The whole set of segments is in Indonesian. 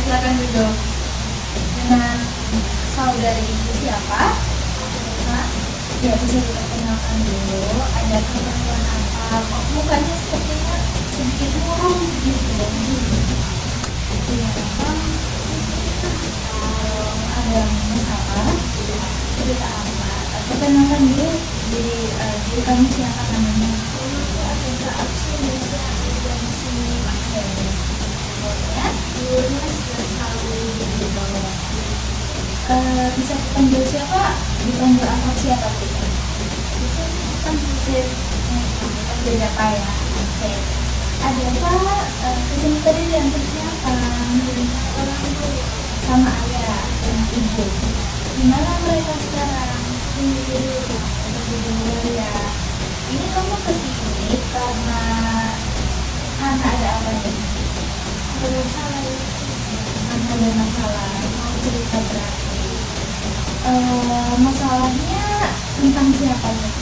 silakan duduk. Dengan saudari ibu siapa? Nah, ya bisa diperkenalkan dulu. Ada keperluan apa? Kok mukanya sepertinya sedikit murung gitu. Iya, Bang. Kalau ada masalah, cerita apa? Perkenalkan dulu diri kamu siapa namanya? Ada absen dan sini ya. Dulunya sudah selalu di bawah. Bisa dipanggil siapa? Dipanggil apa siapa kita? Bisa dipanggil apa ya? Oke. Ada apa? Kesini tadi diantar siapa? Orang tua sama ayah, sama ibu. Gimana mereka sekarang? Di ya. Ini kamu kesini karena ada apa nih? Ada masalah. Ada masalah. Mau cerita berarti. Masalahnya tentang siapa nih?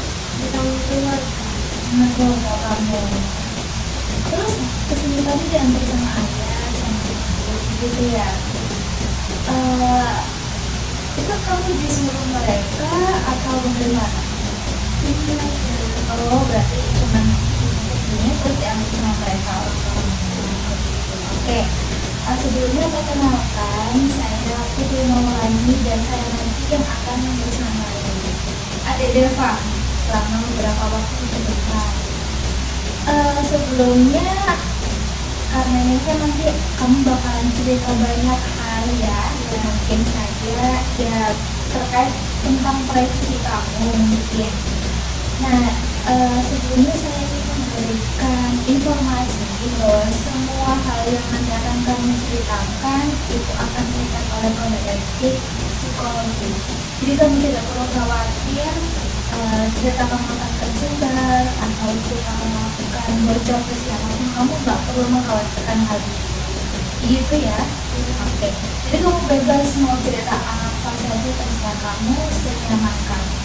Tentang keluarga kamu. Terus kesini tadi diantar sama ayah, sama ibu, gitu ya. Itu kamu disuruh mereka atau bagaimana? Oh, berarti cuma kesini terus diambil sama mereka. Oke. Sebelumnya perkenalkan, saya Putri Maulani dan saya nanti yang akan bersamai Adik Deva selama beberapa waktu ke depan. Sebelumnya, karena ini kan nanti kamu bakalan cerita banyak hal ya, mungkin saja ya terkait tentang privasi kamu mungkin. Nah, sebelumnya saya ingin memberikan informasi bahwa semua hal yang nanti akan kami ceritakan itu akan diberikan oleh kode etik psikologi. Jadi kamu tidak perlu khawatir cerita kamu akan tersebar atau cerita kamu akan bocor ke siapapun, kamu nggak perlu mengkhawatirkan hal itu. Gitu ya. Oke. Jadi kamu bebas mau cerita apa saja terserah kamu, senyaman kamu.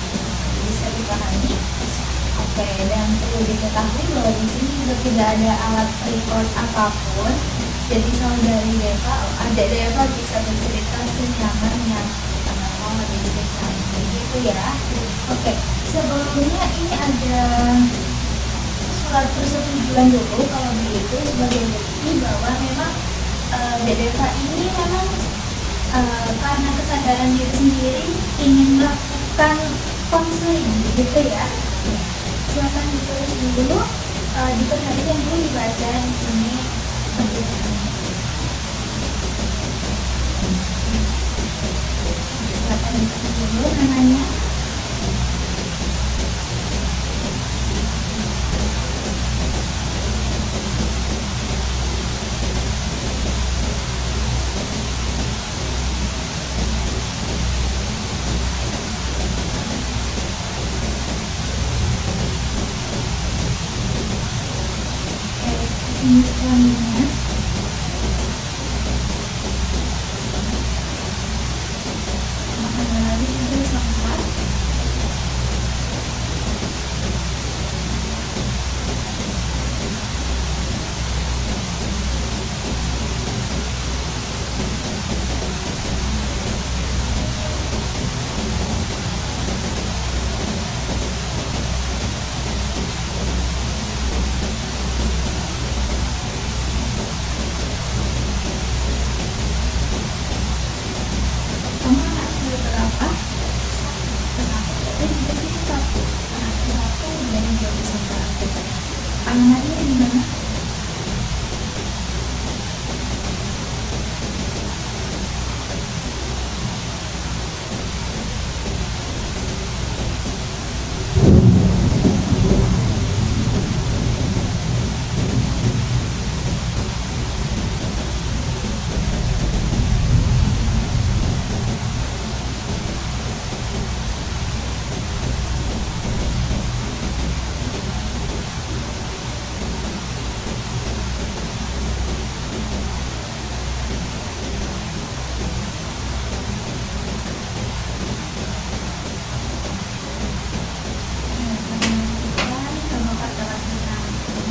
Bisa dipahami? Oke, dan perlu diketahui bahwa di sini juga tidak ada alat record apapun. Jadi saudari Deva, adik Deva bisa bercerita senyaman yang mau diceritakan. Begitu ya. Oke, sebelumnya ini ada surat persetujuan dulu kalau begitu sebagai bukti bahwa memang Deva ini memang karena kesadaran diri sendiri ingin melakukan konseling, begitu ya. Silakan ditulis dulu, diperhatikan dulu, dibaca di sini. Silakan ditulis dulu namanya. Ini suaminya. Makanan lagi itu sama. Kamu anak berapa? Jadi di sini satu dan juga bisa berapa? Anaknya di mana?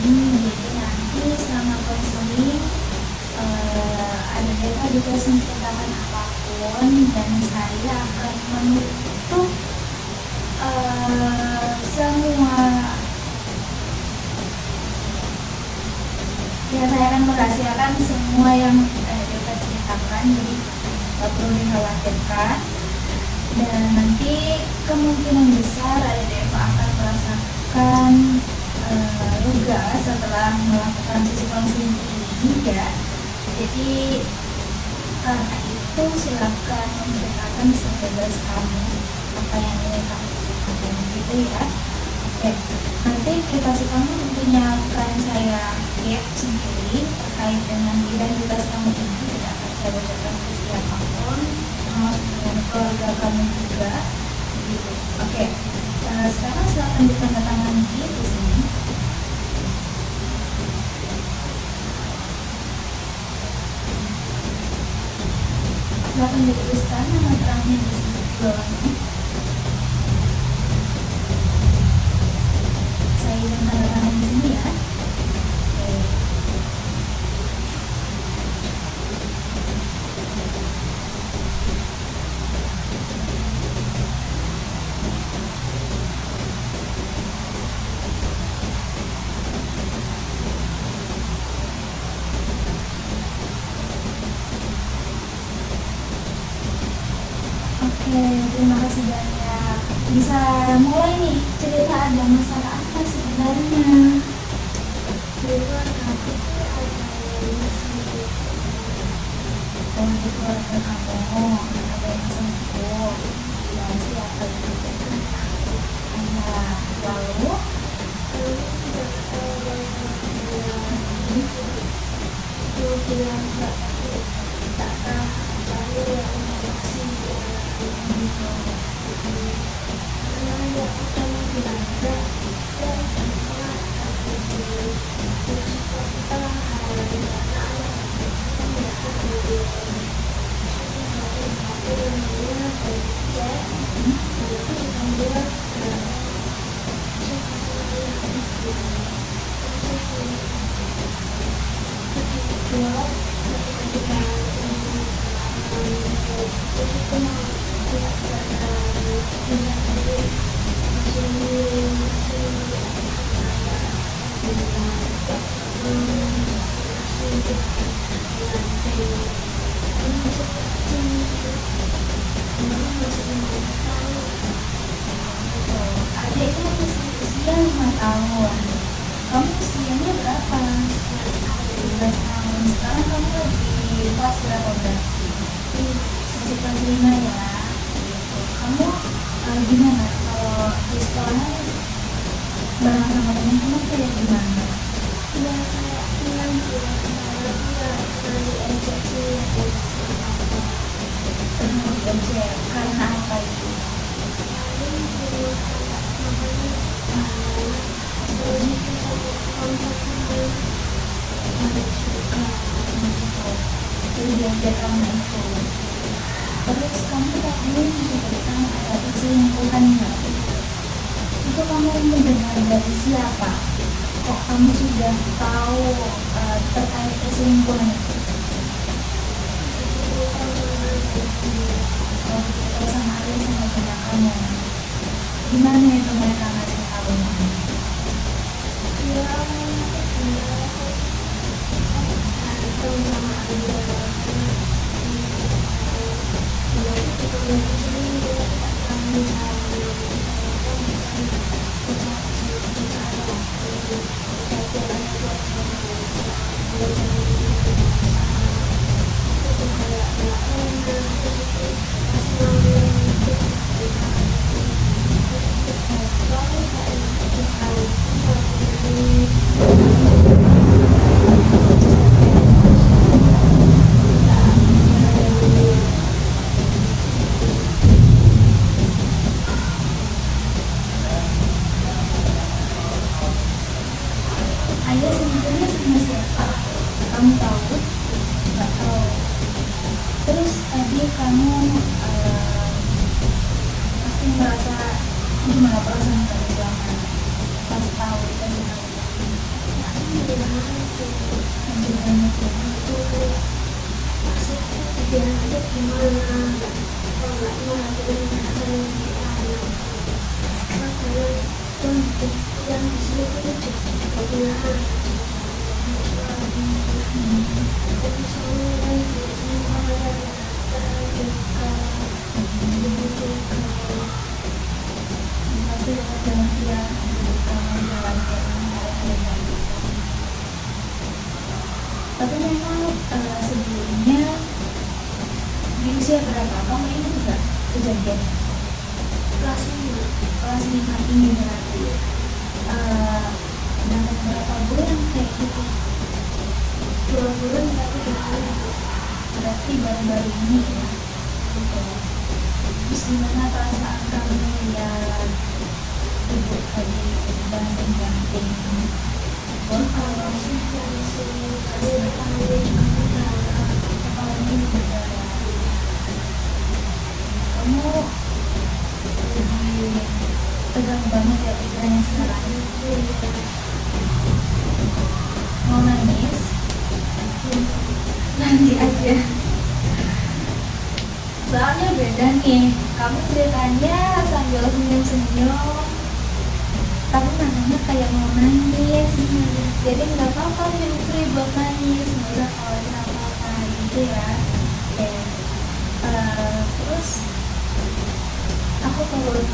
Jadi nanti selama konseling ada dikasih menceritakan apapun dan saya akan menutup semua, ya saya akan merahasiakan semua yang kita ceritakan, jadi tak perlu dikhawatirkan. Dan nanti kemungkinan besar Deva akan merasakan lega setelah melakukan sesi konseling ini ya. Jadi karena itu silakan menceritakan sebebas kamu apa yang ingin kamu ceritakan gitu ya. Oke, nanti privasi kamu tentunya akan saya keep sendiri terkait dengan identitas kamu ini, tidak akan saya bocorkan ke siapapun, termasuk dengan keluarga kamu juga gitu. Oke, sekarang silakan ditandatangani di sini. Silakan dituliskan nama terangnya di sini di bawahnya. Saya izin tanda tangan di sini ya. Oke, terima kasih banyak. Bisa mulai nih cerita, ada masalah apa sebenarnya? Di keluarga aku ada yang di keluarga kamu ada yang sembuh dan siapa itu? Ada. Lalu bilang tak tahu lalu yang masih karena yang utama belanja dan adik itu usia 5 tahun. Kamu usianya berapa? 11 tahun. Sekarang kamu lagi kelas berapa berarti? Masih kelas 5 ya. Kamu gimana kalau di sekolah bareng sama teman-teman kayak gimana? Ya kayak yang biasa, nggak diajak sih. Pernah diajak karena apa itu? Jadi diajak karena itu. Terus kamu tadi tentang ada perselingkuhan nggak? Itu kamu mendengar dari siapa? Kok kamu sudah tahu terkait perselingkuhan itu? Oh, kita sama ayah sama bunda kamu. Gimana itu mereka ngasih tahunya? Ya, sama ayah. Ayah sebenarnya sama siapa? Kamu tahu? Nggak tahu. Terus tadi kamu pasti merasa gimana perasaan kamu belakangan pas tahu dikasih tahu? Menjadi itu kayak gimana kalau nggak menghasilkan hasil yang kita makanya yang di sini itu kebiasaan tapi soalnya pasti dengan dia menjalankan tapi memang sebelumnya di usia berapa kamu ingat nggak kejadian kelas 5 ini berarti dalam berapa bulan kayak gitu 2 bulan tapi berarti baru-baru ini ya gitu. Terus gimana perasaan kamu ya ibu tadi banting-banting kalau sih apalagi berdarah kamu lebih tegang banget ya pikirannya sekarang mau nangis nanti aja soalnya beda nih kamu ceritanya sambil senyum-senyum tapi nanya kayak mau nangis jadi nggak apa-apa feel free buat nangis nggak usah khawatir apa-apa gitu ya oke. Terus aku turut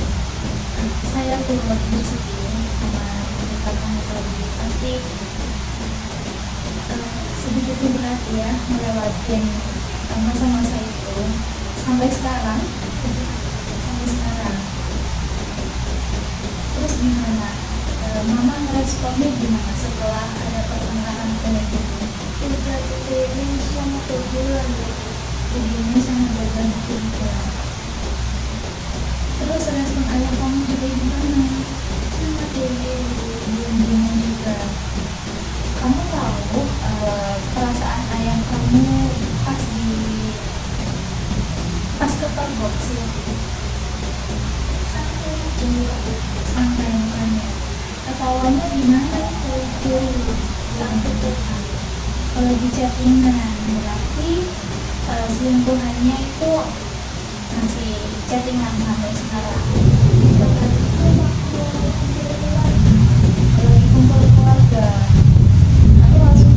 saya turut bersedih sama cerita kamu tadi pasti sebegitu berat ya melewatin masa-masa itu sampai sekarang terus gimana mama ngeresponnya gimana setelah ada pertengkaran kayak gitu udah kejadian selama 2 bulan begini sama beban juga terus respon ayah kamu juga gimana sama diem juga kamu tahu perasaan ayah kamu pas kepergok sih sampai mukanya ketawanya gimana itu kalau di chattingan berarti selingkuhannya itu masih chattingan sampai sekarang lagi kumpul keluarga aku langsung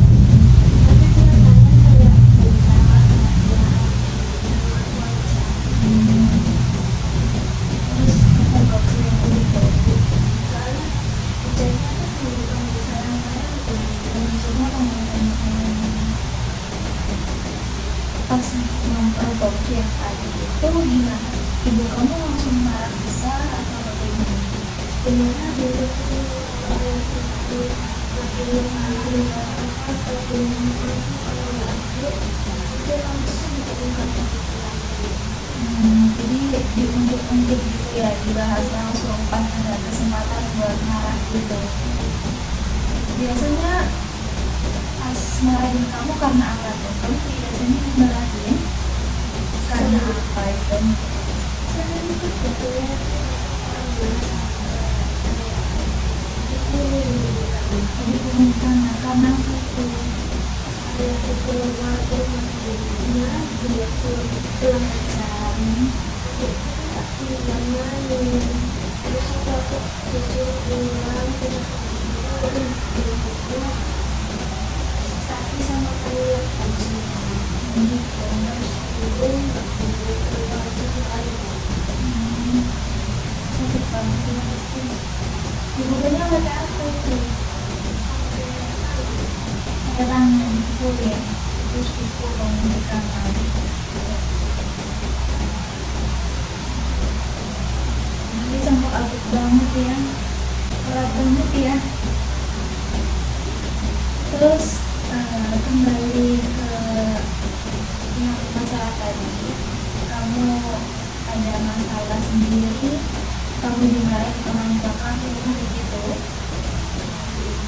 terus kepergok selingkuh itu pas mempergok yang tadi itu gimana? Ibu kamu langsung marah besar atau bagaimana? sebenarnya dia Jadi diunjuk-unjuk gitu ya, dibahas langsung pas ada kesempatan buat marah gitu. Biasanya pas marahin kamu karena apa tuh? Kamu biasanya marahin karena apa itu? Jadi karena apa itu? Sakit banget ya. Ibunya pakai apa itu? Pakai tangan dipukul ya, terus dikurung di kamar. Ini campur aduk banget ya, berat banget ya. Terus kembali ke yang masalah tadi, kamu ada masalah sendiri, kamu dimarahin sama nyokap kamu begitu.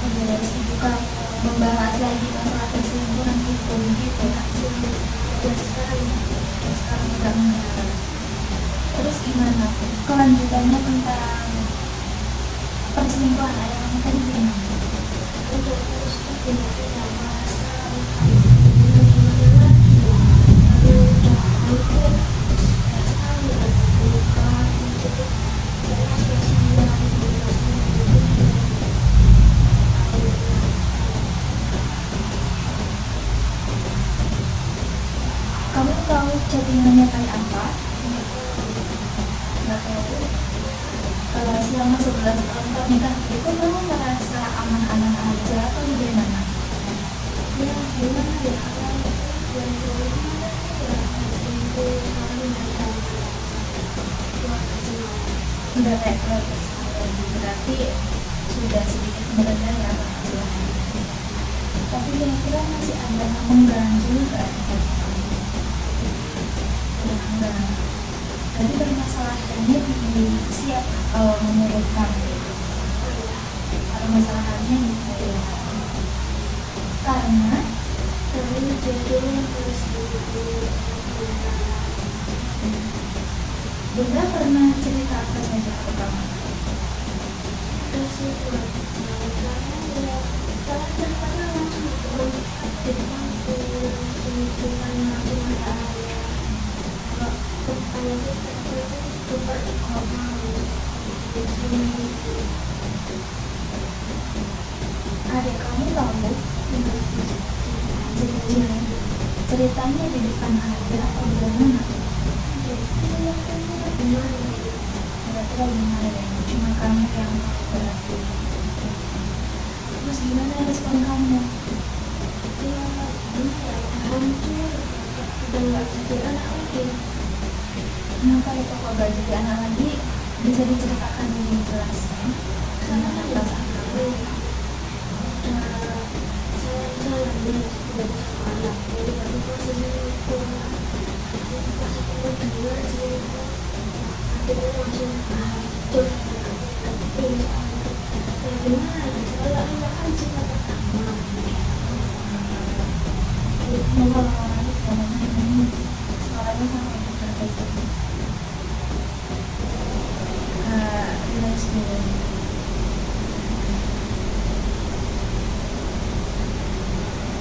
Terus ibu kamu membahas lagi masalah perselingkuhan itu begitu. Dan sekarang udah enggak. Terus gimana kelanjutannya tentang perselingkuhan ayah kamu tadi gimana? kira-kira masih ada mengganjal nggak? Ya enggak. Jadi permasalahannya di siapa kalau menurut kamu? Permasalahannya di saya. Karena jadinya harus Bunda pernah cerita apa saja ke kamu? kasih buat karena ya kalau caranya langsung depanku langsung Tuhan langsung ada ayah kalau ayah itu berkorban Adik kamu tahu ceritanya di depan ayah atau bagaimana? Kira-kira gimana ya? Cuma kamu yang berarti. Terus gimana respon kamu? ya hancur udah nggak jadi anak lagi. Kenapa itu kok gak jadi anak lagi? Bisa diceritakan lebih jelas kan? Gimana perasaan kamu? Saya lagi tidak sama anak jadi kami prosesnya itu pas aku dengar sih akhirnya langsung hancur ini ya gimana kalau anak kan cuma pertama Mau orang sekarang ini suaranya sama seperti itu. Relax dulu.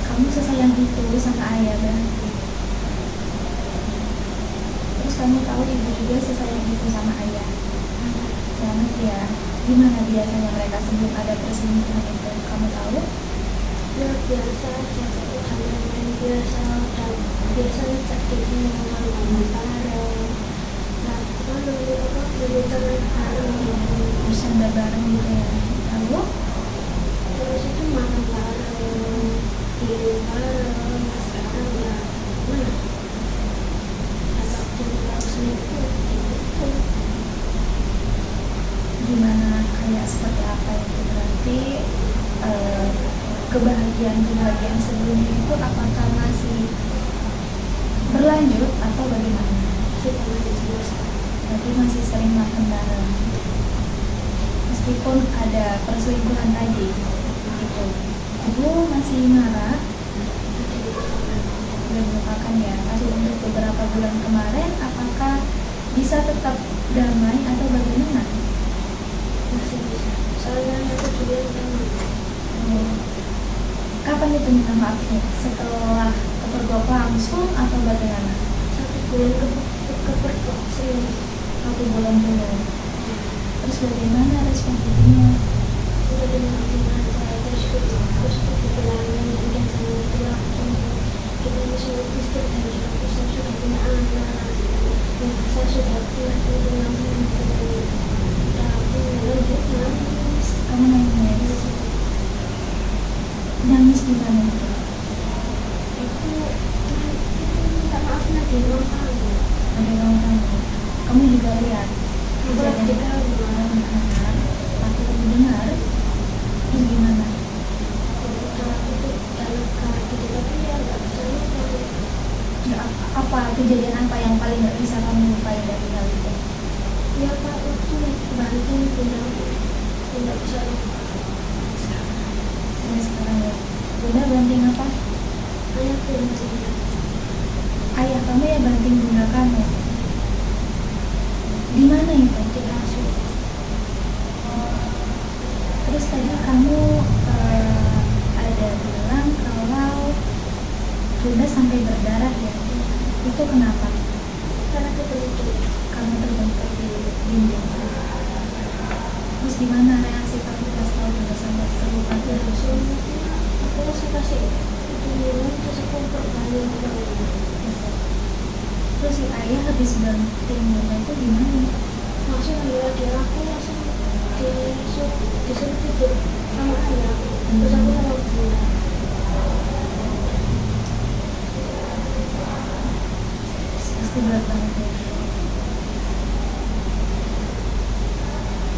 Kamu sesayang itu sama ayah berarti. Terus kamu tahu ibu juga sesayang itu sama ayah. Banget ya. Gimana biasanya mereka sebelum ada perselingkuhan itu? Kamu tahu? ya biasa aja satu hal yang biasa dan biasanya sakitnya malam bareng nah kalau di apa dari tangan bareng Bercanda bareng gitu ya. Lalu terus itu makan bareng tidur bareng nah sekarang ya mana agak tinggal selingkuh gitu gimana kayak seperti apa itu berarti kebahagiaan sebelumnya itu apakah masih berlanjut atau bagaimana? kita masih selesai Berarti masih sering makan bareng meskipun ada perselingkuhan tadi gitu. Ibu masih marah, udah melupakan ya. Tapi untuk beberapa bulan kemarin apakah bisa tetap damai atau bagaimana? masih bisa soalnya aku juga yang Kapan itu minta maafnya? Setelah kepergok langsung atau bagaimana? 1 bulan kepergok sih 1 bulan dulu. Terus bagaimana respon ibunya? udah dimaafin aja terus aku bilangin udah sama itu langsung kita disuruh istri dan suatu saya sudah punya anak yang saya sudah punya dengan itu udah aku lanjut nangis Kamu nangis? Nangis gimana itu? itu minta maaf nanti ruang kamu Ada kamu. Kamu juga lihat aku lagi di kamar dengar, aku lagi dengar. Terus gimana? aku tuh udah lega gitu tapi ya nggak bisa lupa Ya, apa kejadian apa yang paling nggak bisa kamu lupain dari hal itu? ya pak waktu banting punya tidak bisa lupa Sampai sekarang ya. Bunda banting apa? ayah punya cerita Ayah kamu ya banting bunda kamu. Di mana itu? di kasur Terus tadi kamu ada bilang kalau bunda sampai berdarah ya. Itu kenapa? karena kebetulan Karena terbentur di dinding. Terus gimana reaksi kamu pas tahu bunda sampai terluka terus? aku langsung kasih itu minum terus aku perbanin Terus si ayah habis banting bunda itu gimana? langsung ambil dia aku langsung disuruh tidur sama ayah terus aku sama bunda Pasti berat banget ya.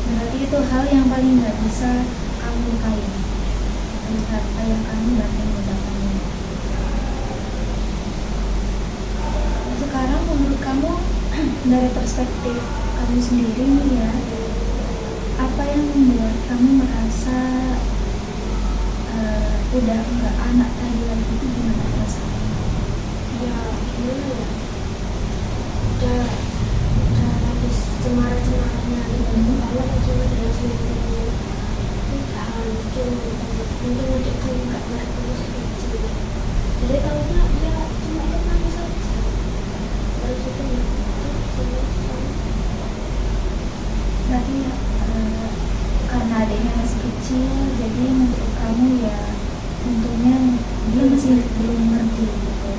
Berarti itu hal yang paling nggak bisa kamu lupain. Melihat ayah kamu banting bunda kamu. dari perspektif kamu sendiri nih ya, apa yang membuat kamu merasa udah nggak anak tadi lagi, itu gimana perasaannya? Ya gimana ya, udah habis cemara-cemaranya gitu. Kalau cuma dalam seminggu udah hancur, mungkin adik kamu nggak ngeliat kamu sekecil, jadi tahunya ya cuma ikut nangis aja. Terus itu selesai. Berarti karena adiknya masih kecil, jadi menurut kamu ya untungnya dia masih belum ngerti gitu.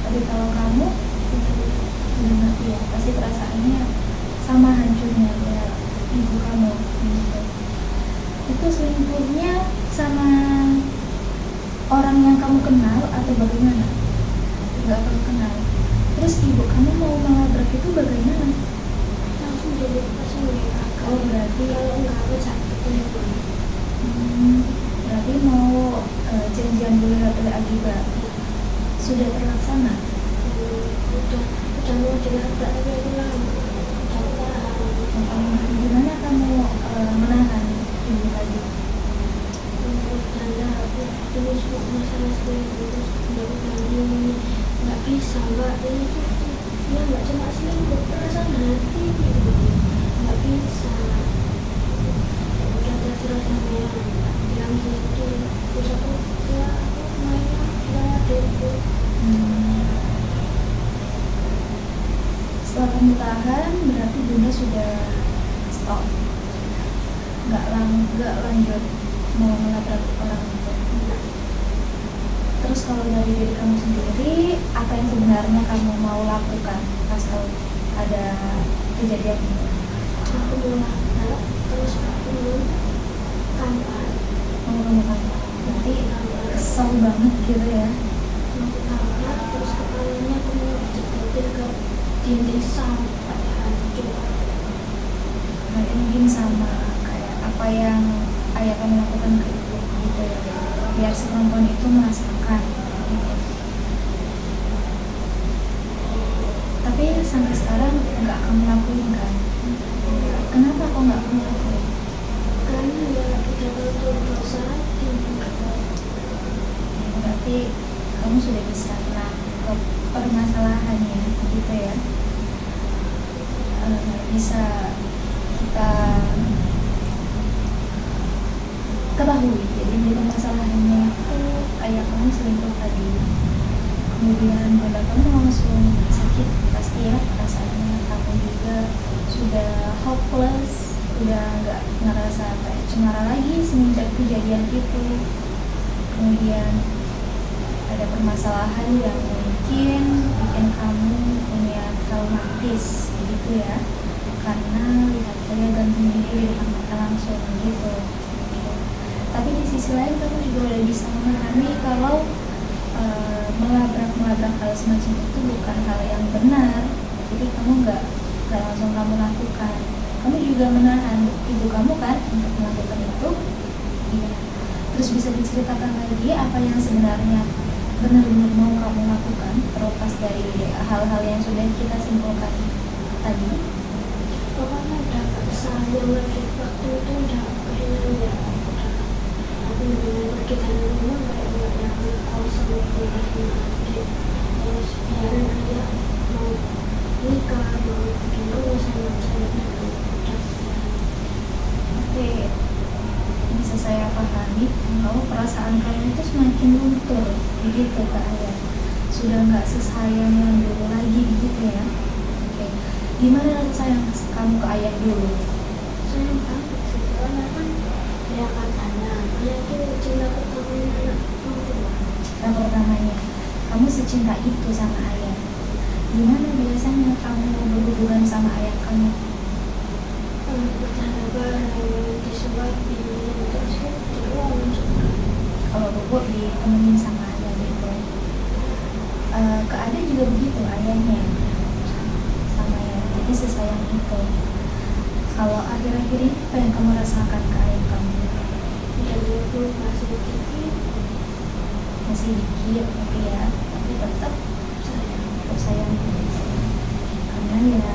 Tapi kalau kamu udah ngerti ya, pasti perasaannya sama hancurnya ya ibu kamu gitu. Itu selingkuhnya sama orang yang kamu kenal atau bagaimana? Nggak kamu kenal. Terus ibu kamu mau melabrak itu bagaimana? Langsung langsung kakak. Oh berarti Kalau nggak aku sakit telepon. berarti mau janjian dulu oleh Agiba sudah terlaksana? Udah mau dilabrak tapi aku lama. Gimana kamu menahan ibu tadi? Tanda aku ini semua masalah selingkuh terus ini nggak bisa mbak, ini tuh ya nggak cuma selingkuh, perasaan hati gitu, nggak bisa. Udah terserah sama yang bilang gitu, terus aku ya aku mainnya kayak adikku. Setelah kamu tahan berarti bunda sudah stop, nggak lanjut mau menabrak orang itu. Terus kalau dari diri kamu sendiri, apa yang sebenarnya kamu mau lakukan pas tahu ada kejadian ini? Aku mau labrak, terus aku mau kampar. Mau kamu kampar? Berarti kesel banget gitu ya? Aku kampar, terus kepalanya aku mau jepretin ke dinding sampai hancur. Nah, mungkin sama kayak apa yang ayah kamu lakukan ke ibu gitu ya, biar si perempuan itu merasakan gitu. Tapi sampai sekarang nggak kamu lakuin kan? Kenapa kok nggak kamu lakuin? Karena ya udah tahu dosa Berarti kamu sudah bisa menangkap permasalahannya gitu ya. Bisa kita ketahui, jadi ini permasalahannya itu ayah kamu selingkuh tadi, kemudian bunda kamu langsung sakit pasti ya perasaannya, kamu juga sudah hopeless, udah nggak ngerasa kayak cemara lagi semenjak kejadian itu. Kemudian ada permasalahan yang mungkin bikin kamu punya traumatis gitu ya, karena lihat dia gantung diri di depan mata langsung gitu. Tapi di sisi lain kamu juga udah bisa memahami kalau melabrak hal semacam itu bukan hal yang benar, jadi kamu nggak langsung kamu lakukan. Kamu juga menahan ibu kamu kan untuk melakukan itu. Iya. Terus bisa diceritakan lagi apa yang sebenarnya benar-benar mau kamu lakukan terlepas dari hal-hal yang sudah kita simpulkan tadi. pokoknya udah sayang lagi waktu itu, udah kehilangan ya, aku benar-benar pergi dari rumah kayak nggak ada anak kosong gitu ya, sama adik. Terus biarin aja mau nikah mau bikin rumah sama ceweknya udah. Oke, bisa saya pahami kalau perasaan kamu itu semakin luntur begitu ke ayah, sudah nggak sesayang yang dulu lagi begitu ya. Oke, gimana rasa sayang kamu ke ayah dulu? Sayang banget sih, karena kan ya katanya ayah tuh cinta pertamanya anak perempuan. Yang pertamanya, kamu secinta itu sama ayah. Gimana biasanya kamu berhubungan sama ayah kamu? Bercanda bareng, disuapin, terus kan di ruangan juga. Kalau bubuk ditemenin sama ayah gitu. Ke adek juga begitu ayahnya sama ya, jadi sesayang itu. Kalau akhir-akhir ini apa yang kamu rasakan ke ayah kamu? Dan itu masih dikit Masih dikit tapi ya, tapi tetap sayang. sayang karena ya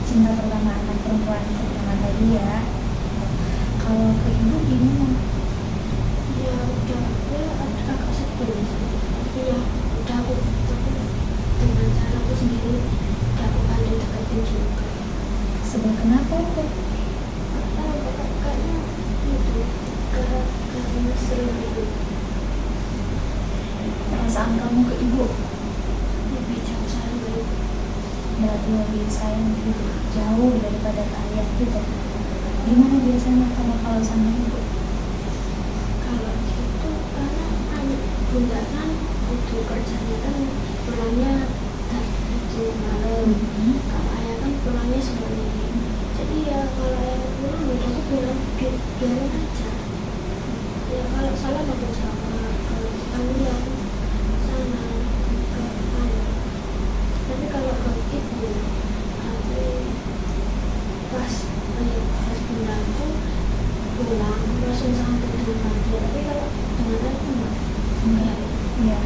cinta pertama anak perempuan pertama tadi ya. Kalau ke ibu gimana? Ya udah, ya agak sedih sih. Tapi ya udah aku dengan caraku sendiri udah aku pandai deketin juga. Sebab kenapa tuh? Kayaknya itu karena sering itu Perasaan kamu ke ibu lebih jauh sama ibu. berarti lebih sayang ibu jauh daripada ke ayah gitu. Gimana biasanya kamu kalau sama ibu? Kalau gitu karena anak bunda kan itu kerjanya kan pulangnya itu malam. Kalau ayah kan pulangnya sore. Jadi ya kalau ayah pulang udah aku bilang biarin aja. Ya kalau salah aku jawab, kalau kamu ya sana ke ayah. Tapi kalau ke ibu nanti pas bunda aku pulang langsung sambut dengan bahagia. Tapi kalau dengan aku enggak. Iya.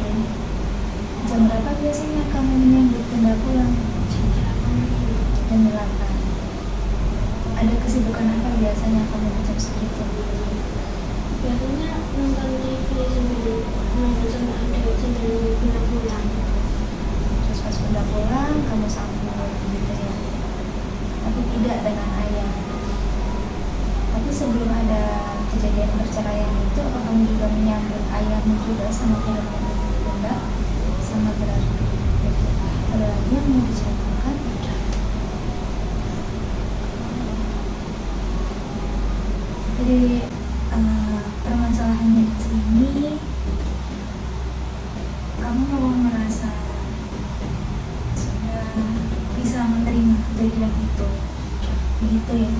Jam berapa biasanya kamu menyambut bunda pulang? Jam 8. Ada kesibukan apa biasanya kamu jam segitu? Biasanya nonton TV sambil nonton sama adik sambil bunda pulang. Terus pas bunda pulang kamu sambut gitu ya. Tapi tidak dengan ayah. Tapi sebelum ada kejadian perceraian itu, apa kamu juga menyambut ayahmu juga sama keluarga bunda? Sama berarti. Ada lagi yang mau diceritakan? Jadi permasalahannya di sini, kamu mau merasa sudah bisa menerima kejadian itu, begitu ya?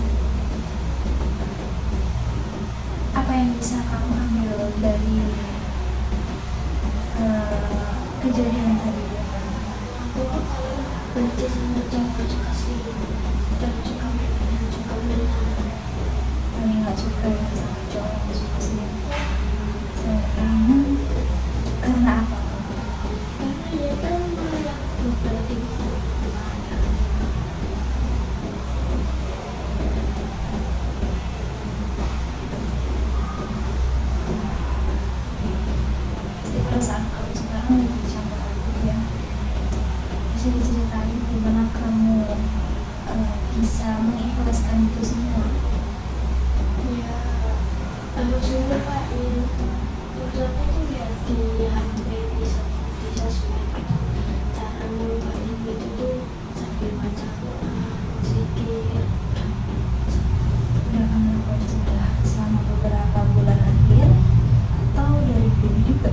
Apa yang bisa kamu ambil dari kejadian tadi? Aku benci sama cowok juga sih, dan juga menang. Paling gak suka ya sama cowok yang suka selingkuh. Sekarang karena apa? Karena dia kan malah berarti Perasaan kamu sekarang lebih campur aduk ya. Bisa diceritain gimana kamu bisa mengikhlaskan itu semua? ya semua Pak maksudnya itu ya di HP di sosmed cara melupain itu tuh sambil baca Quran, zikir. Udah kamu lakukan sudah selama beberapa bulan akhir atau dari dulu juga?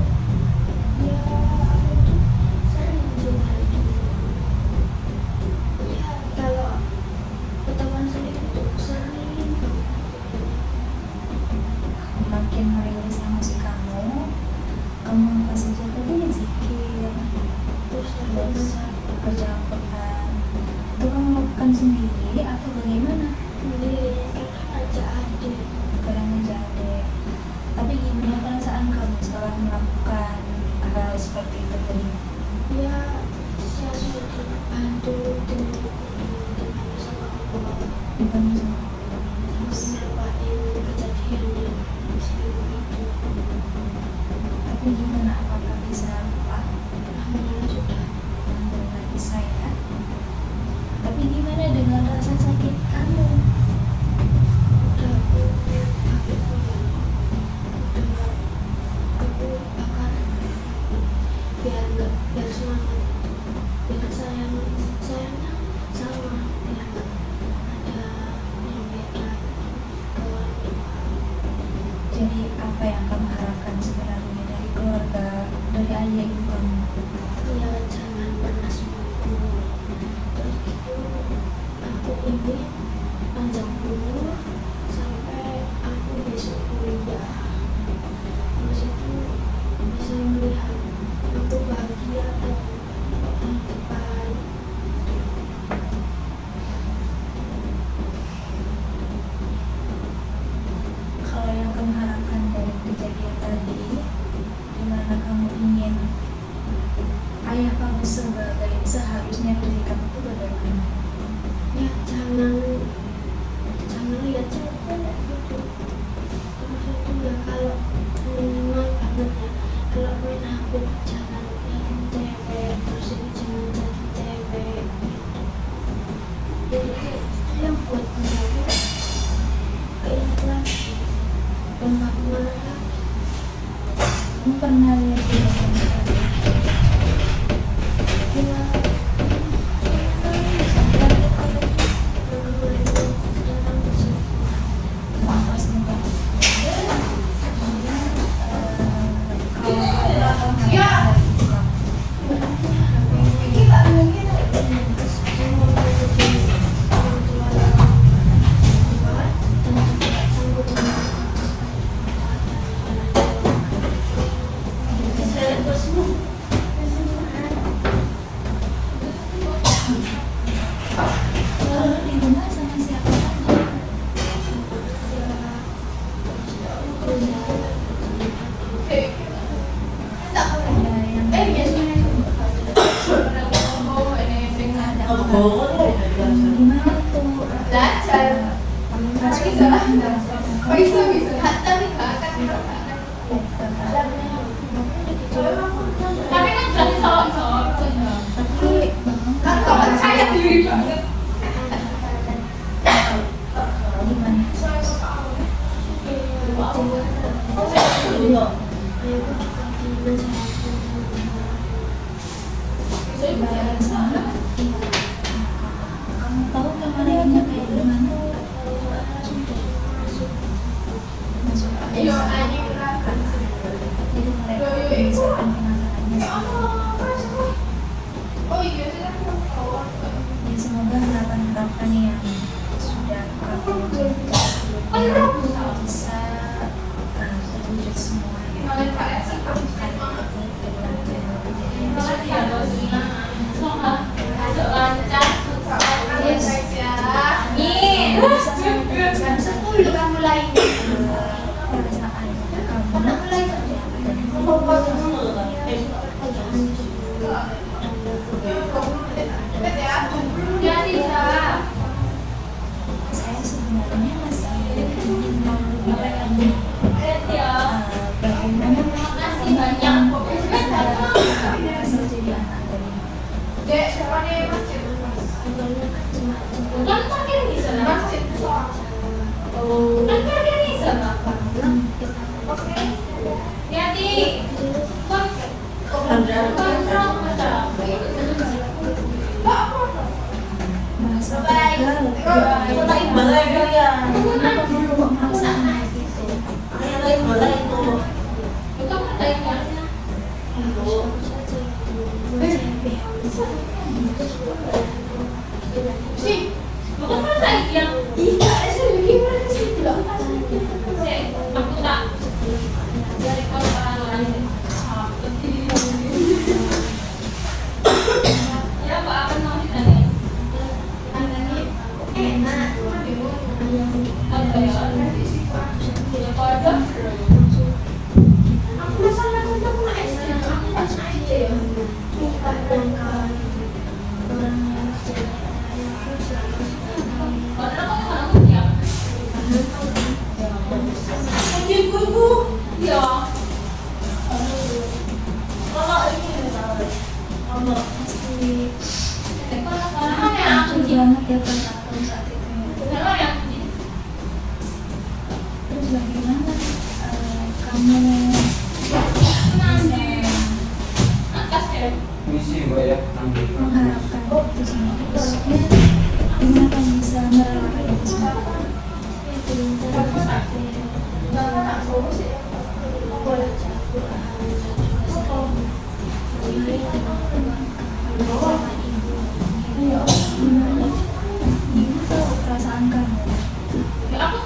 Ya aku tuh sering curhat dulu. Ya kalau ketahuan sendiri tuh sering banget. Makin merilis emosi kamu apa saja tadi? Zikir, Terus terus baca Al-Quran. Itu kamu lakukan sendiri atau bagaimana? sendiri kadang aja adik. Kadang aja ada. Tapi gimana perasaan kamu setelah melakukan hal seperti itu tadi? Ya saya sudah dibantu dengan sama Allah. Dibantu sama Terus melupain kejadian yang sebelum itu. tapi gimana, apakah bisa lupa? Alhamdulillah sudah. Alhamdulillah bisa ya. Tapi gimana dengan rasa sakit kamu? Udah aku pakai pulang. Udah aku bakar biar semangat, biar sayangnya sama, biar nggak ada yang beda ke orang tua. Jadi apa yang kamu harapkan sebenarnya dari keluarga, dari ayah ibu kamu? Ya jangan pernah selingkuh. Terus itu aku ingin panjang umur sampai aku besok kuliah. Terus itu bisa melihat aku bahagia dan tahun depan. Kalau yang kamu harapkan dari kejadian tadi, gimana kamu ingin ayah kamu seharusnya bersikap itu bagaimana? Ya jangan pernah lihat di rumah sama siapa aja? Ada yang gimana tuh? Tapi kan sudah disolok-solok. Tapi Kan kau percaya diri banget. gimana? Bareng sama kamu tahu kemarinnya kayak gimana? Masuk Iyo ASA. anjing lah. Jadi mereka menyelesaikan penanganannya. Oh iya sih kan. Ya semoga harapan-harapan yang sudah kamu bisa terwujud semua ya. Kalian kalian sekarang Bisa sangat terkesan udah mulai. perasaan kamu seperti apa dan saya sebenarnya masih ingin mengetahui bagaimana berhasil jadi anak dari merasa gagal. Kenapa kamu kok merasa kayak gitu? Pasti hancur banget ya perasaan saat itu ya. Terus bagaimana kamu bisa mengharapkan itu semua? Maksudnya gimana kamu bisa merelakan itu semua? Sama ibu. Gimana? Ibu tahu perasaan kamu. Gimana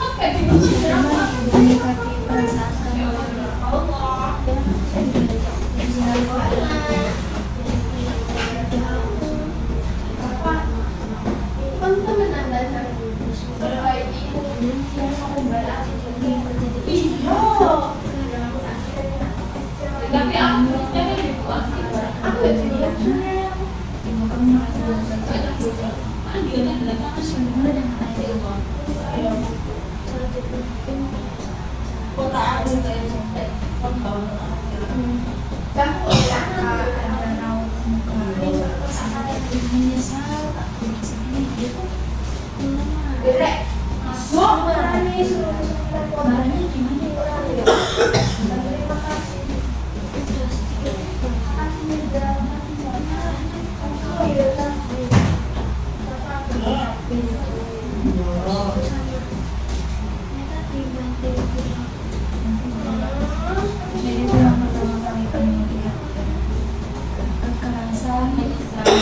ibu mendekati perasaan kamu? Ibu kamu merasa bahagia istri. Terus bagaimana dengan ayah? Ada raut muka sangat menyesal aku di sini gitu. Marahnya gimana ya?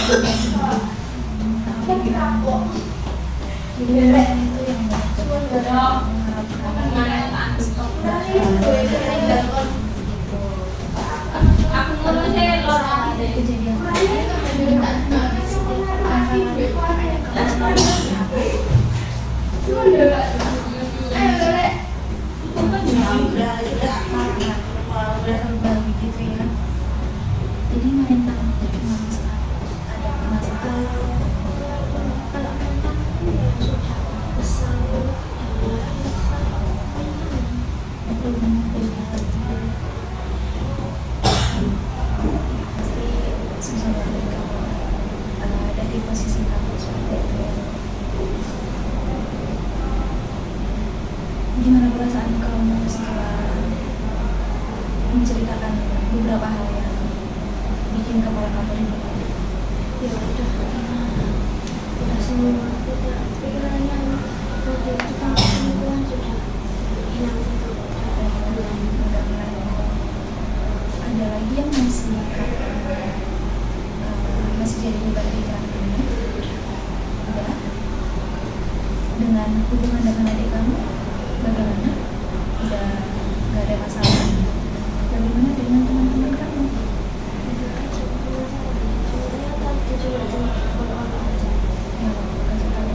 Jadi orang itu yang mengharapkan Aku mau saya lorong. ada kejadian begitu ya. Jadi main tangan itu cuma saat ada masalah. Kalau mental itu ya sudah kesal Pasti susah banget kalau ada di posisi kamu seperti itu ya. Gimana perasaan kamu setelah menceritakan beberapa hal yang bikin kepala kamu ribet? ya udah semua pikiran yang tadi tentang perempuan sudah hilang itu. Ada lagi yang masih masih jadi beban pikiran kamu? Udah? Dengan hubungan dengan adik kamu bagaimana? Udah gak ada masalah? Bagaimana dengan teman-teman kamu? Ya, kasih tahu.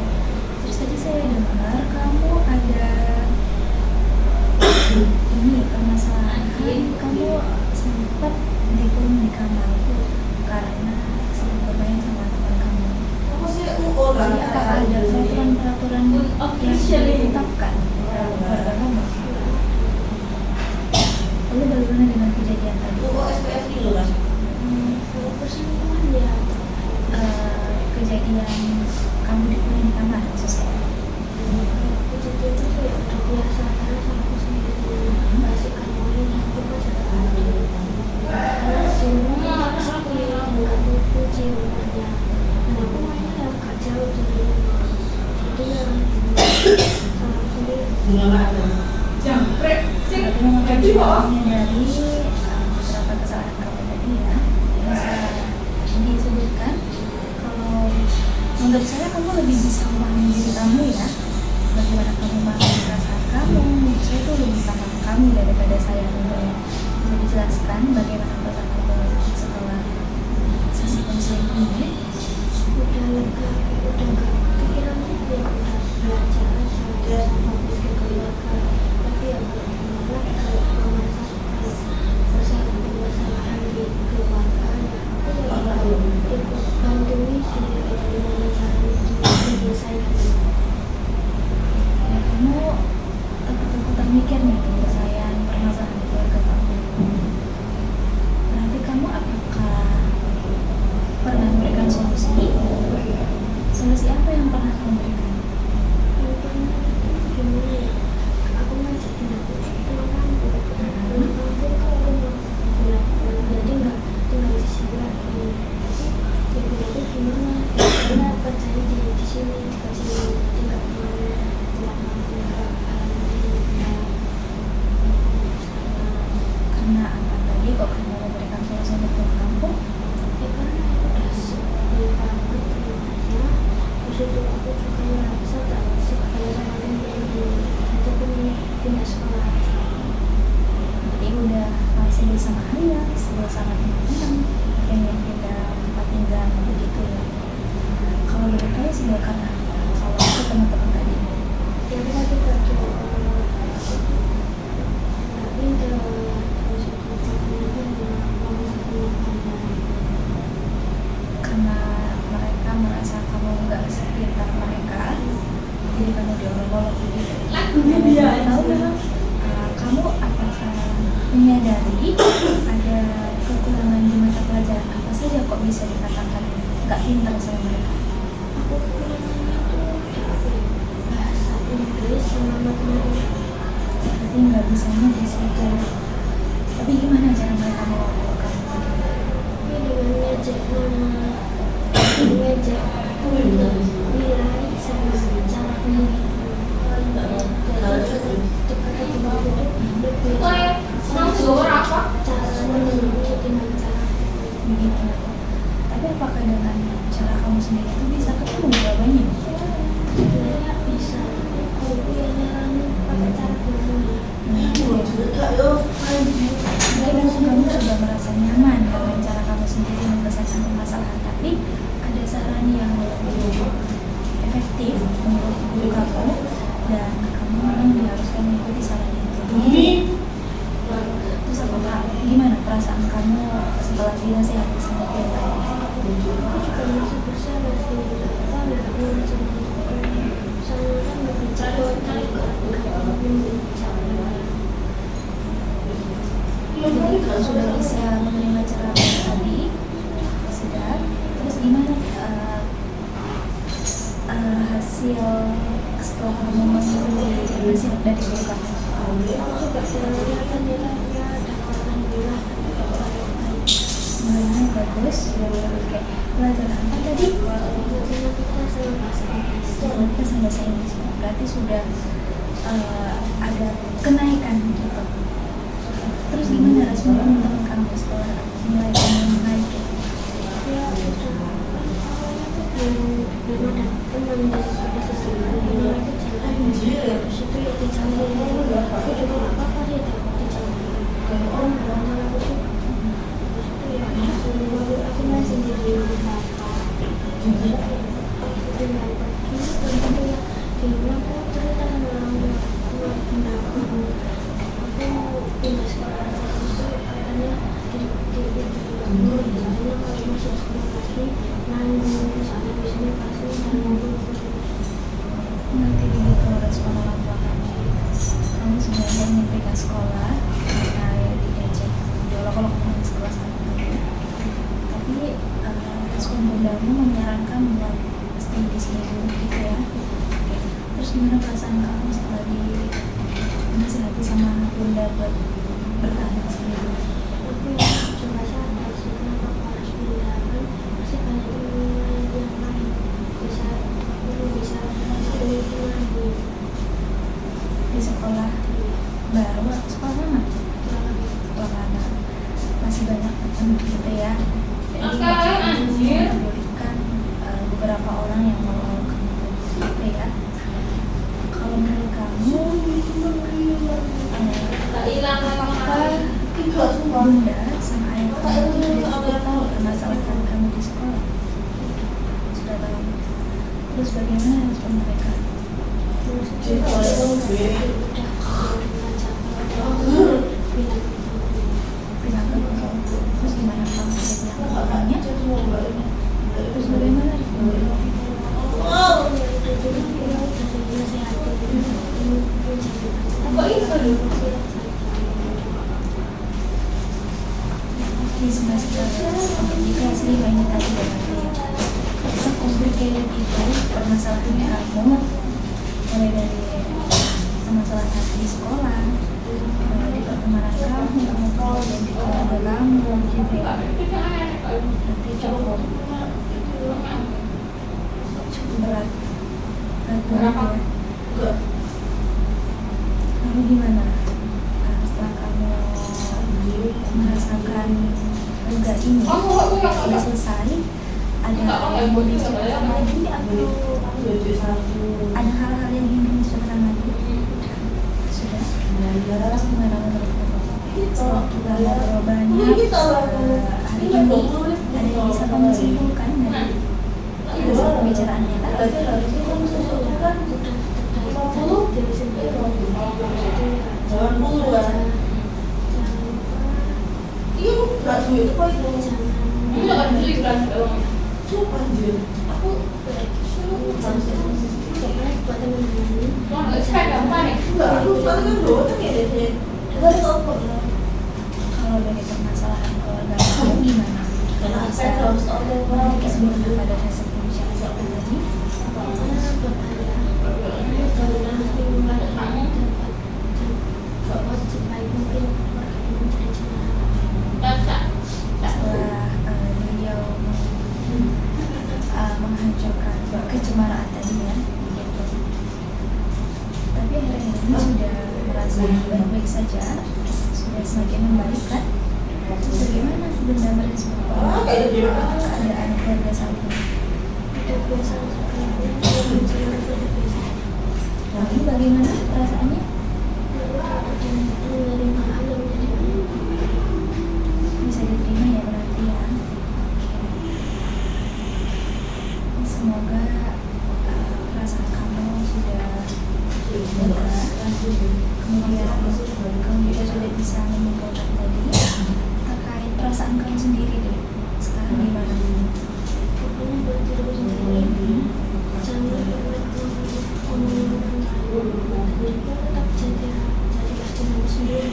Terus tadi saya dengar kamu ada ini permasalahan, kamu sempat dikurung di kamar karena sempat bermain sama teman kamu. Jadi apakah ada peraturan-peraturan yang ditetapkan dalam keluarga kamu? Lalu bagaimana dengan kejadian tadi? Kalau perselingkuhan ya Kejadian kamu dikurung di kamar maksud saya. kejadian itu ya udah biasa karena sama aku sendiri basikan main aku pas karena semua sepi dan gak berkunci rumahnya dan aku mainnya yang gak jauh dari rumah jadi ya sama aku sendiri. Tapi memang kamu juga menyadari beberapa kesalahan kamu tadi ya. Bisa disebutkan kalau menurut saya kamu lebih bisa memahami diri kamu ya. Bagaimana kamu memahami perasaan kamu, menurut saya itu lebih paham kamu daripada saya. Bisa dijelaskan bagaimana perasaan kamu setelah sesi konseling ini? Udah lega, udah gak kepikiran itu ya udah belajar aja udah fokus ke keluarga tapi ya kalau masalah di keluarga aku ya ikut bantuin dia gimana caranya menyelesaikan. Ya, kamu tetap mikir nih penyelesaian permasalahan di keluarga kamu. Berarti kamu apakah pernah memberikan solusi? Solusi apa yang pernah kamu berikan? Gimana ya, aku ngajakin aku pulang kampung kalau aku mau pulang jadi nggak tinggal di sini lagi. Ibu itu gimana karena kerjanya di sini dikasih jadi nggak mau pulang kampung Karena apa tadi kok kamu memberikan solusi untuk pulang kampung? ya karena aku udah sepi banget rumahnya terus itu aku juga merasa tak suka sama temen jadi aku pindah sekolah aja. Jadi udah sebel sama ayah, sebel sama teman-teman, pengen pindah tempat tinggal begitu ya. Kalau boleh tahu sebel karena apa? Kalau aku teman-teman tadi. Ya tadi bagi nggak pindah terus itu Karena mereka merasa kamu nggak sepintar mereka, jadi kamu diolok-olok begitu. Boleh tahu kamu apakah menyadari ada kekurangan di mata pelajaran apa saja kok bisa dikatakan nggak pintar sama mereka? aku kekurangannya itu bahasa Inggris sama matematika. Berarti nggak bisanya di situ. Tapi gimana cara mereka mengolok kamu? Tapi dengan ngejek nilai sama cara jadi kata teman itu lebih cara menurut dengan cara Begitu. Tapi apakah dengan cara kamu sendiri itu bisa ketemu jawabannya? Sebenarnya bisa, kalau ibu yang nyaranin pakai cara gimana? Mungkin kamu sudah merasa nyaman dengan cara kamu sendiri menyelesaikan permasalahan, tapi ada saran yang lebih efektif menurut guru kamu dan kamu memang diharuskan mengikuti saran itu. Terus gimana perasaan kamu setelah dinasihati sama guru tadi? Aku juga merasa bersalah sih, apa nggak pernah sama soalnya kan nggak bicara nggak bicara. Jadi kalau sudah bisa menerima cara tadi, sudah. Terus gimana hasil setelah kamu mengikuti nasihat dari guru kamu? Aku juga sebenarnya kan nilainya ada alhamdulillah Nilainya bagus. Oke. Belajar apa tadi? matematika sama bahasa Inggris. Matematika sama bahasa Inggris. Berarti sudah ada kenaikan gitu. Terus gimana respon teman-teman kamu setelah nilai kamu naik? Ya sudah belum ada teman daripada sesuatu nilai kecil terus itu ya dicari aku juga nggak apa-apa sih takut dicari kalau orang aku suka terus itu ya aku main sendiri itu yang pergi ya di rumah aku cerita sama orang tua bunda aku pindah sekolah itu katanya soalnya kalau masuk sekolah lagi soalnya biasanya pasti Nanti begitu respon orang tua kamu sebenarnya ingin pindah sekolah karena ya diajak dulu kalau kamu di sekolah sama kamu, tapi respon bundamu menyarankan buat stay di sini dulu gitu ya. Oke. Terus gimana perasaan kamu setelah dinasihati sama bunda buat bertahan di sini dulu? aku juga sadar sih kenapa aku harus pindah kan pasti banyak teman yang lain bisa memiliki lagi Di sekolah baru atau sekolah lama? Sekolah lama masih banyak teman gitu ya. Jadi kamu memberikan beberapa orang yang mau kamu gitu ya. Kalau menurut kamu apakah bunda sama ayah kamu sudah tahu permasalahan kamu di sekolah? Sudah tahu. Terus bagaimana respon mereka? Bilang ke guru. Terus gimana kamu bilang ke gurunya? Terus bagaimana respon mereka? Di semester di kelas 5 ini tadi berarti ya, se-complicated itu permasalahan kamu, mulai dari permasalahan di sekolah, di pertemanan kamu, kemudian di keluarga kamu gitu ya. Nanti cukup berat banget ya. Lalu gimana setelah kamu merasakan lega ini sudah selesai, ada yang mau diceritakan lagi atau ada hal-hal yang ingin diceritakan lagi? Sudah. Terus gimana menurut kamu setelah kita ngobrol banyak hari ini, ada yang bisa kamu simpulkan dari hasil pembicaraannya tadi? Jangan dulu ya. Iya, nggak duit apa itu? Ini nggak beli kan? Sumpah anjir. Aku nggak sepeda apa nih? Enggak, aku sekarang kan doang ya deh. Enggak tahu kok. Kalau dari permasalahan keluarga kamu gimana? Bisa memiliki semuanya pada hasil pembicaraan tadi? Setelah beliau menghancurkan kecemaran tadi ya, gitu. Tapi akhir-akhir ini sudah merasa baik-baik saja, sudah semakin membaik kan? Terus bagaimana bunda merespon keadaan keluarga saat ini? kebiasaan sekarang dan sangat terbiasa. Lalu bagaimana perasaannya? Menerima alam jadi Bisa diterima ya berarti ya. Semoga perasaan kamu sudah lega. Kemudian kamu juga sudah bisa menyimpulkan tadi terkait perasaan kamu sendiri deh. Sekarang gimana? pokoknya berterus terus jangan pernah mengumumkan lain dan juga tetap jadilah dirimu sendiri.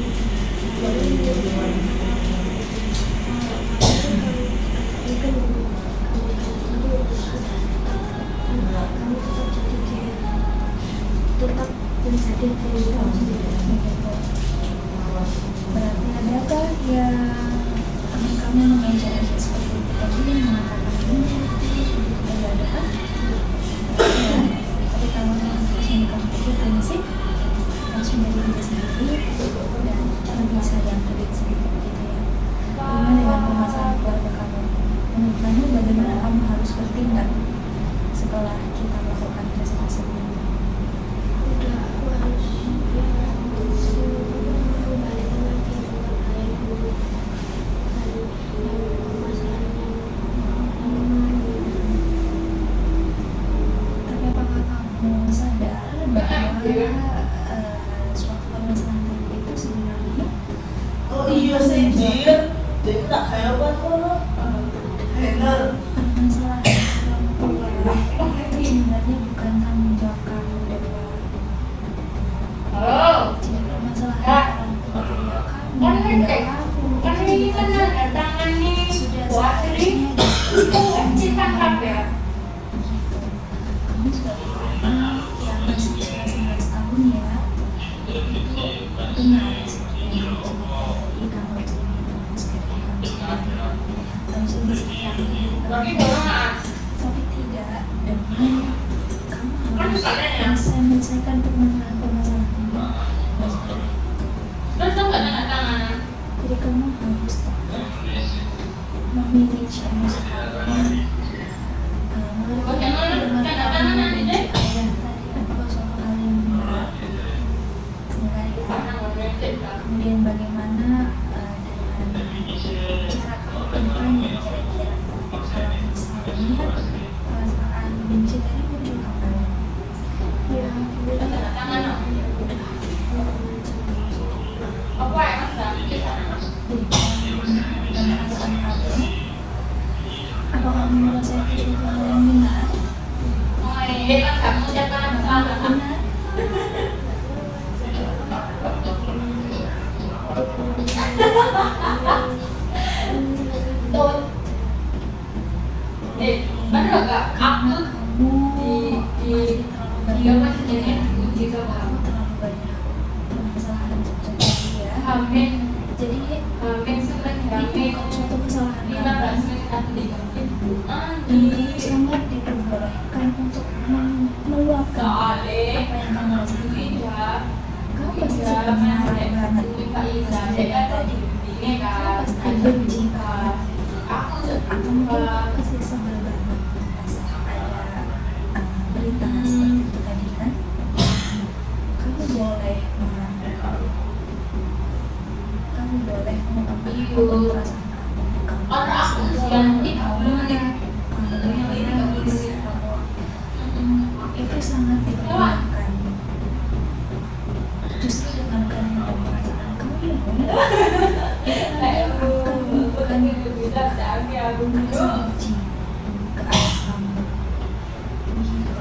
Tetap menjadi diri kamu sendiri. Berarti adakah yang teman kamu mengajarkan seperti itu tadi yang mengatakan ini? Tidak ada kan? Ya, tapi kamu harus kamu prinsip harus menjadi diri sendiri dan lebih sadar diri sendiri gitu ya. Bagaimana dengan permasalahan keluarga kamu? Menurut kamu bagaimana kamu harus bertindak setelah kita melakukan tes tersebut? Udah aku harus kembalikan lagi kepada yang dulu dan masalahnya Tapi apakah kamu sadar bahwa suatu permasalahan tadi itu sebenarnya Oh iya sih, Jir. Jadi tak hebat kok. Hebat. permasalahan orang tua itu sebenarnya bukan tanggung jawab kamu Dewa. Halo. Jadi permasalahan orang tua ya kamu, tidak kamu. Kan ini kan ada tangan nih. Sudah Buat sering. seharusnya Tangkap ya. gitu. Kamu sebagai anak yang masih usia 11 tahun ya, itu benar seperti yang kamu ceritakan tadi, kamu harus lebih fokus ke diri kamu sendiri, harus lebih sayang diri kamu Tapi sendiri. kalau Tapi tidak dengan kamu Kan harus misalnya ya. bisa menyelesaikan permasalahan ini. Nggak seperti itu. terus tuh nggak ada tangan. Jadi kamu harus tetap memanage emosi kamu. Bagaimana kan ada tangan nanti deh. Ayah tadi apa suatu hal yang benar. Sebenarnya kemudian bagaimana dengan cara kamu ke depan kira-kira kalau bisa melihat perasaan benci tadi muncul kapan? ya Ada tangan no. Apa ya mas? Jadi dengan perasaan kamu, apa kamu merasa itu suatu hal yang benar? Oh iya kan kamu siapa yang salah? Benar? Tuh. Bener gak? Aku Kamu di masih terlalu dia banyak masih jadi diuji sama kamu terlalu banyak permasalahan seperti tadi ya. Hamin Jadi Hamin sebenarnya ini Hamin bukan suatu kesalahan 15 kamu. menit aku digangguin. Dan kamu sangat diperbolehkan untuk meluapkan Soalnya apa yang kamu rasakan. tidak Kamu pasti tidak sudah marah banget. Bisa Pasti jadi tadi. ini kan Pasti benci banget. aku Atau mungkin pasti sebel banget pas ada berita seperti itu tadi kan. Kamu boleh marah. Kamu boleh mengungkapkan apapun perasaan kamu. Kamu orang aku sedih, yang kamu marah, kamu nangis, kamu itu sangat diperbolehkan. Justru dengan kerendahan perasaan kamu itu nanti yang akan bukan merasa benci ke ayah kamu begitu.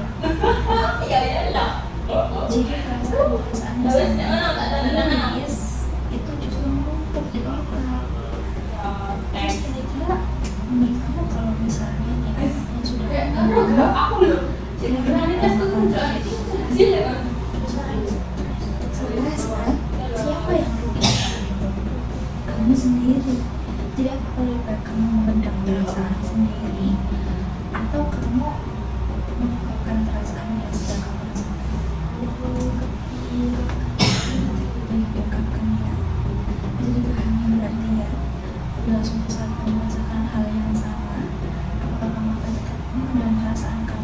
ya ya lah Jadi perasaan-perasaan yang nangis itu justru menumpuk di otak. Terus kira-kira menurut kamu kalau misalnya nih anaknya sudah aku loh jadi berani tes tuh hasil ya stres kan? Siapa yang rugi? Kamu sendiri. Jadi apa lebih baik kamu memendam perasaan sendiri atau kamu mengungkapkan perasaan yang sedang kamu rasakan? Baik diungkapkan ya. Bisa dipahami berarti ya. Bila suatu saat kamu merasakan hal yang sama, apakah kamu akan tetap memendam perasaan kamu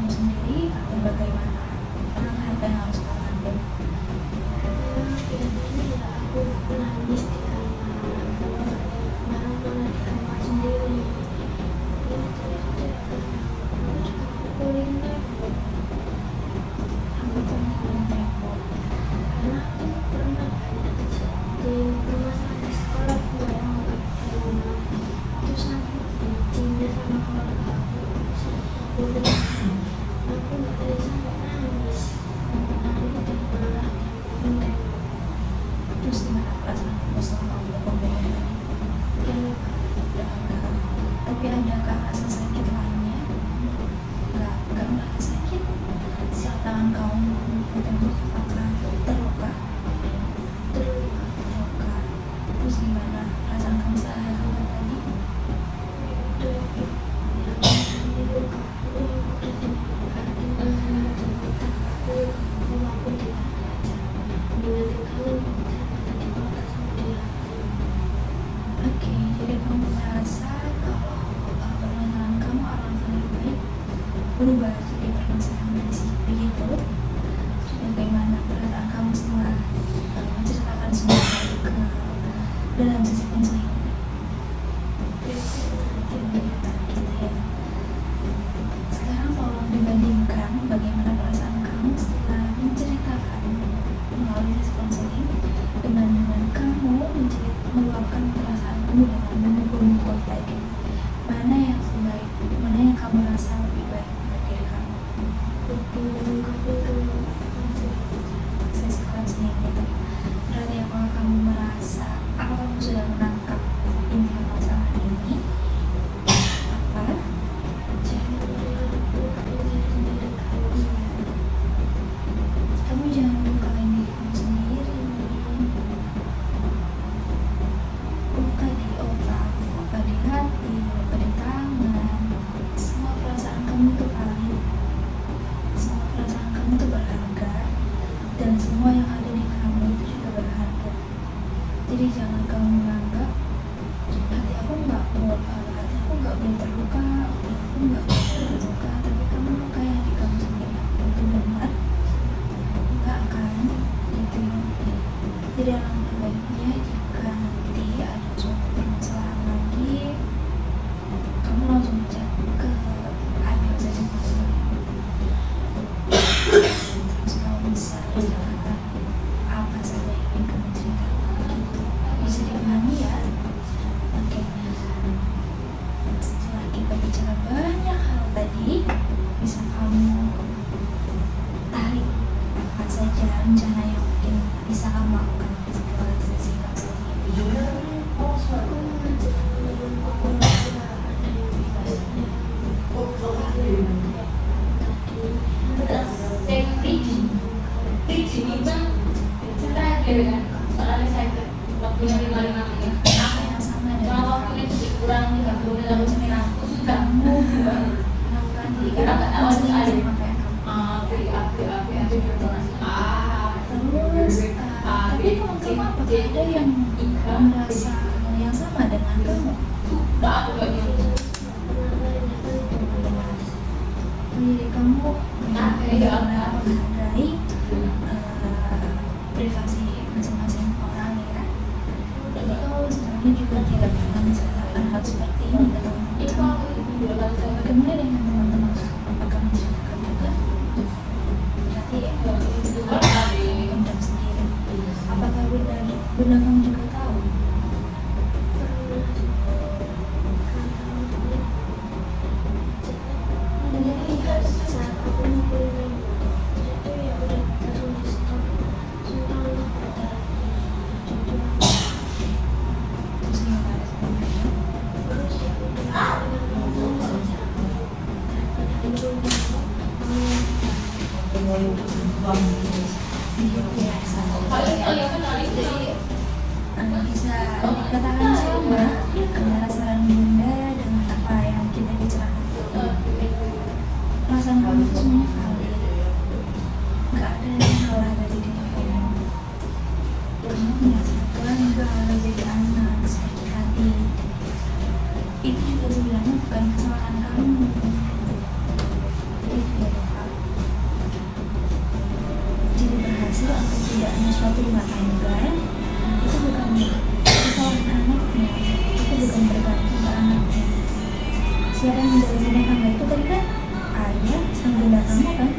berubah jadi permasalahan berisik begitu. Bagaimana perasaan kamu setelah menceritakan semua itu ke dalam sesi konseling ini? Sekarang tolong dibandingkan bagaimana perasaan kamu setelah menceritakan melalui sesi konseling dengan kamu meluapkan perasaan kamu dengan memukul-mukul tadi. Mana yang terbaik? Mana yang kamu rasa lebih baik dari diri kamu? Sesi konseling itu berarti apakah kamu merasa, apakah kamu sudah menangkap inti masalah ini? Apa? Kamu jangan lukain diri kamu sendiri. Luka di otak, luka di hati, luka di tangan. Semua perasaan kamu itu valid. Semua perasaan kamu itu berharga. Dan semua yang ada di kamu itu juga berharga. Jadi jangan kamu menganggap hati aku nggak boleh terluka, hati aku nggak boleh terluka, tapi kamu lukai hati kamu sendiri. Itu benar. Enggak akan gitu. Jadi alangkah baiknya jika nanti ada suatu permasalahan lagi, kamu langsung cek ke admin sesi konseling. Terus kamu bisa menceritakan apa saja yang ingin kamu ceritakan begitu. Bisa dipahami ya? Oke. Setelah kita bicara banyak hal tadi, bisa kamu tarik apa saja rencana yang mungkin bisa kamu lakukan setelah sesi konseling ini. Rich ini bang terakhir kan soalnya saya waktunya 5 menit. Apa yang sama Cuma dengan waktunya itu kurang 30 menit aku sebenarnya aku sudah kamu melakukan diri Kita nggak tahu konseling ada. sama kayak kamu. Terus, tapi kamu apakah ada yang merasa hal yang sama dengan kamu? Diri kamu benar-benar menghargai privasi masing-masing orang ya. Jadi kamu sebenarnya juga tidak pernah menceritakan hal seperti ini ke teman-teman. Bagaimana dengan teman-teman? Apakah menceritakan juga? Berarti pendam sendiri. Apakah bunda kamu juga tahu? Saat aku ngumpulin itu ya udah langsung di stop. Sumpah aku kata jujur Terus gimana sebenarnya? terus ya udah ngomong saja daripada Biasa. Jadi bisa dikatakan sama antara saran bunda dengan apa yang kita bicarakan. Perasaan kamu itu semuanya valid. Gak ada yang salah dari diri kamu. Kamu merasa bangga jadi anak seperti tadi. Itu juga sebenarnya bukan kesalahan kamu. Itu ya valid. Jadi berhasil atau tidaknya suatu rumah tangga itu bukan kesalahan anaknya, itu bukan bergantung ke anaknya. Siapa yang menjadi rumah tangga itu tadi kan ayah sang bunda kamu kan.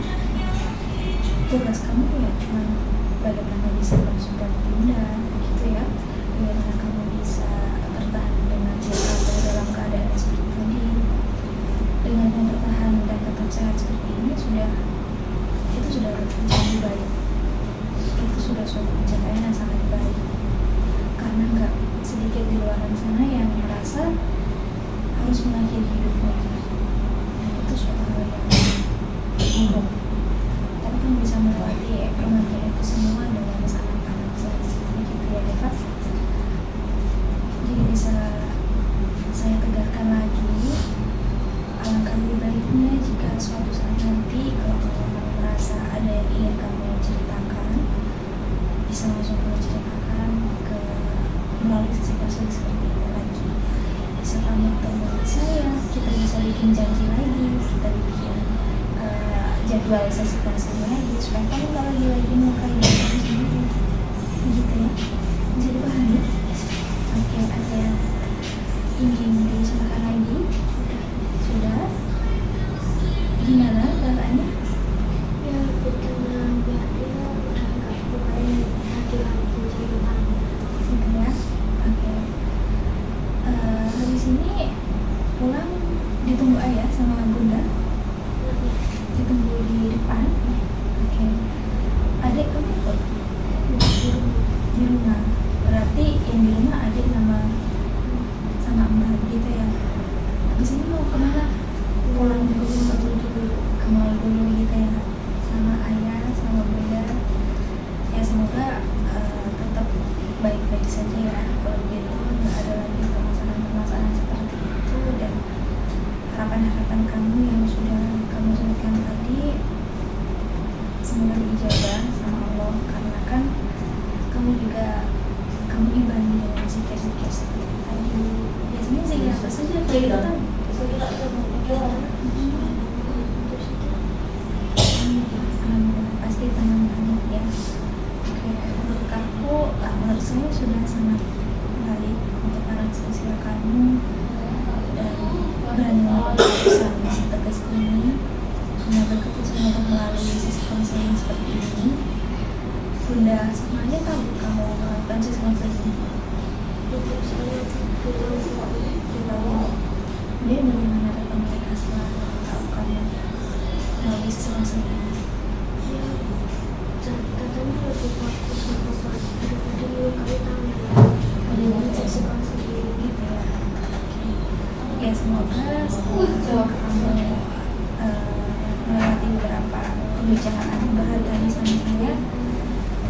Tugas kamu ya cuma bagaimana bisa mensupport bunda gitu ya, bagaimana kamu bisa bertahan dengan siapa dalam keadaan seperti tadi. Dengan bertahan dan tetap sehat seperti ini itu sudah menjadi baik. Itu sudah suatu pencapaian yang sangat baik. Karena nggak sedikit di luar sana yang merasa harus mengakhiri hidupnya. Dan itu suatu hal yang buruk. Tapi kamu bisa melewati permasalahan itu semua dengan sangat baik. Begitu ya Deva. Jadi bisa saya tegarkan lagi, alangkah lebih baiknya jika suatu saat nanti kalau kamu merasa ada yang ingin kamu ceritakan, bisa langsung kamu ceritakan ke melalui sesi konseling seperti ini lagi. Bisa kamu ketemu saya, kita bisa bikin janji lagi, kita bikin jadwal sesi konseling lagi supaya kamu nggak lagi mau kayak gitu sendiri gitu ya, bisa dipahami? Oke, ada yang ingin disampaikan lagi? Sudah? Gimana perasaannya? Ya tenang ya, dia udah nggak pokoknya laki-laki jadi kamu. Gitu ya. Oke. Habis ini pulang ditunggu ayah sama bunda, ditunggu di depan. Oke. Adik kamu ikut di rumah. Berarti yang di rumah adik sama mbak gitu ya. Habis ini mau kemana? Pulang dulu ke mall dulu gitu ya, sama ayah sama bunda. Ya semoga tetap baik-baik saja ya, kalau begitu nggak ada lagi permasalahan seperti itu, dan harapan-harapan kamu yang sudah kamu sebutkan tadi semoga diijabah sama Allah, karena kan kamu imbangi dengan zikir-zikir seperti tadi. Biasanya zikir apa saja kayak gitu kan? Pasti tenang banget ya. Oke, menurut saya sudah sangat baik untuk anak sosial kamu dan berani mengambil keputusan yang tegas ini, mengambil keputusan untuk melalui sesi konseling seperti ini. Bunda sama ayah tahu kamu melakukan sesi konseling ini? Dia bagaimana datang mereka setelah tahu kamu melalui sesi konseling ini? Katanya lebih bagus daripada melukai tangan. Bagaimana sesi konseling gitu ya? Ya semoga setelah kamu melewati beberapa pembicaraan berharga di sana saya,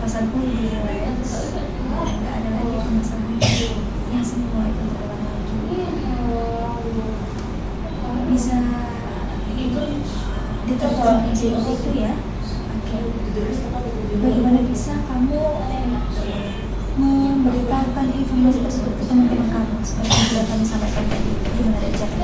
perasaanku lebih relax, nggak ada lagi permasalahan yang semua itu terulang lagi. Bisa diteruskan seperti itu ya. Oke. Bagaimana bisa kamu memberitahukan informasi tersebut ke teman-teman kamu seperti yang sudah kami sampaikan tadi? Gimana cara?